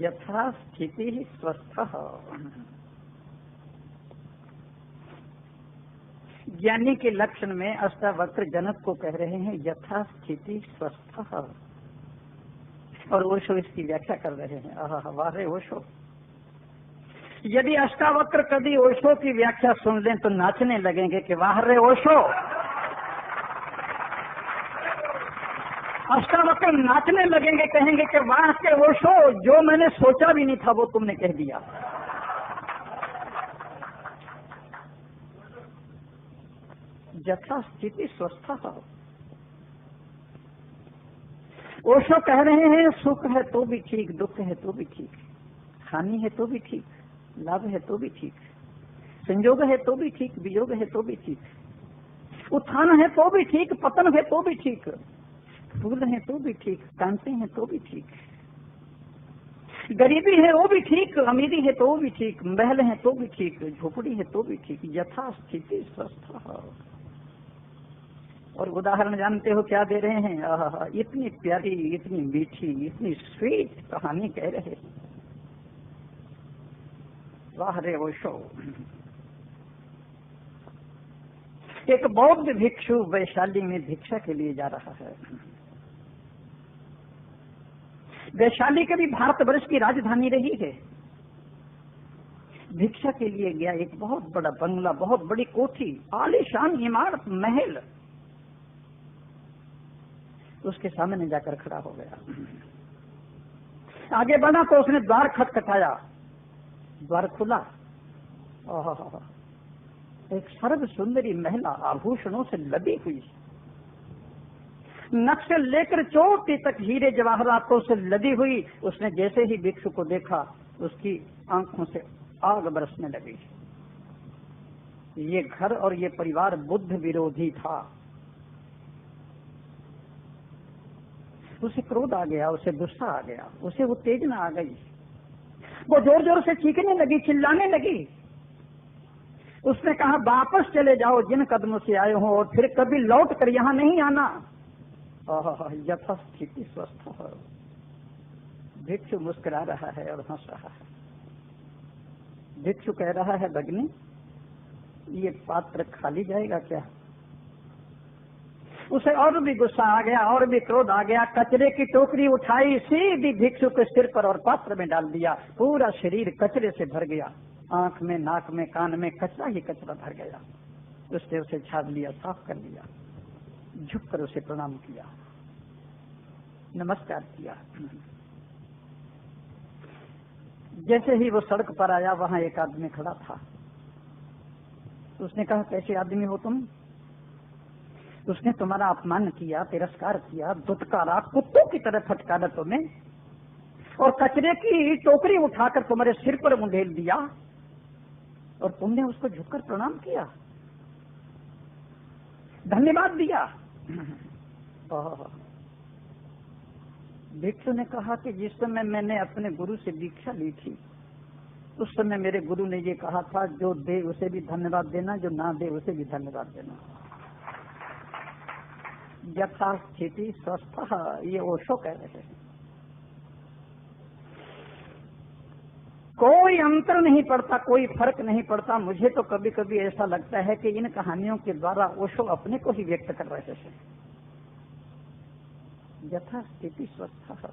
यथा स्थिति स्वस्थ। ज्ञानी के लक्षण में अष्टावक्र जनक को कह रहे हैं यथा स्थिति स्वस्थ, और ओशो इसकी व्याख्या कर रहे हैं। वाह रे ओशो। यदि अष्टावक्र कभी ओशो की व्याख्या सुन लें तो नाचने लगेंगे कि वाह रे ओशो। अष्टावक्र नाचने लगेंगे, कहेंगे कि वाह के ओशो, जो मैंने सोचा भी नहीं था वो तुमने कह दिया। यथा स्थिति स्वस्थ। ओशो कह रहे हैं सुख है तो भी ठीक, दुख है तो भी ठीक, हानि है तो भी ठीक, लाभ है तो भी ठीक, संयोग है तो भी ठीक, वियोग है तो भी ठीक, उत्थान है तो भी ठीक, पतन है तो भी ठीक, फूल है तो भी ठीक, कांटे हैं तो भी ठीक, गरीबी है वो भी ठीक, अमीरी है तो भी ठीक, महल है तो भी ठीक, झोपड़ी है तो भी ठीक। यथा स्थिति स्वस्थ। और उदाहरण जानते हो क्या दे रहे हैं? इतनी प्यारी, इतनी मीठी, इतनी स्वीट कहानी कह रहे। वाह रे ओशो। एक बौद्ध भिक्षु वैशाली में भिक्षा के लिए जा रहा है। वैशाली कभी भारतवर्ष की राजधानी रही है। भिक्षा के लिए गया, एक बहुत बड़ा बंगला, बहुत बड़ी कोठी, आलीशान इमारत, महल, उसके सामने जाकर खड़ा हो गया। आगे बढ़ा तो उसने द्वार खटखटाया, द्वार खुला। एक सर्व सुंदरी महिला आभूषणों से लदी हुई, नक से लेकर चोटी तक हीरे जवाहरातों से लदी हुई। उसने जैसे ही भिक्षु को देखा उसकी आंखों से आग बरसने लगी। ये घर और ये परिवार बुद्ध विरोधी था। उसे क्रोध आ गया, उसे गुस्सा आ गया, उसे उत्तेजना आ गई। वो जोर जोर से चीखने लगी, चिल्लाने लगी। उसने कहा वापस चले जाओ जिन कदमों से आए हो, और फिर कभी लौट कर यहाँ नहीं आना। यथा स्थिति स्वस्थ। भिक्षु मुस्कुरा रहा है और हंस रहा है। भिक्षु कह रहा है भगनी, ये पात्र खाली जाएगा क्या? उसे और भी गुस्सा आ गया, और भी क्रोध आ गया। कचरे की टोकरी उठाई, सीधी भिक्षु के सिर पर और पात्र में डाल दिया। पूरा शरीर कचरे से भर गया, आंख में, नाक में, कान में कचरा ही कचरा भर गया। उसने उसे छाप लिया, साफ कर लिया, झुककर उसे प्रणाम किया, नमस्कार किया। जैसे ही वो सड़क पर आया, वहां एक आदमी खड़ा था। उसने कहा कैसे आदमी हो तुम? उसने तुम्हारा अपमान किया, तिरस्कार किया, दुत्कारा, कुत्तों की तरह फटकारा तुम्हें, और कचरे की टोकरी उठाकर तुम्हारे सिर पर मुंडेल दिया, और तुमने उसको झुककर प्रणाम किया, धन्यवाद दिया। भिक्षु ने कहा कि जिस समय मैंने अपने गुरु से दीक्षा ली थी, उस समय मेरे गुरु ने ये कहा था, जो दे उसे भी धन्यवाद देना, जो ना दे उसे भी धन्यवाद देना। यथा स्थिति स्वस्थ, ये ओशो कह रहे हैं। कोई अंतर नहीं पड़ता, कोई फर्क नहीं पड़ता। मुझे तो कभी कभी ऐसा लगता है कि इन कहानियों के द्वारा ओशो अपने को ही व्यक्त कर रहे हैं। यथा स्थिति स्वस्थ।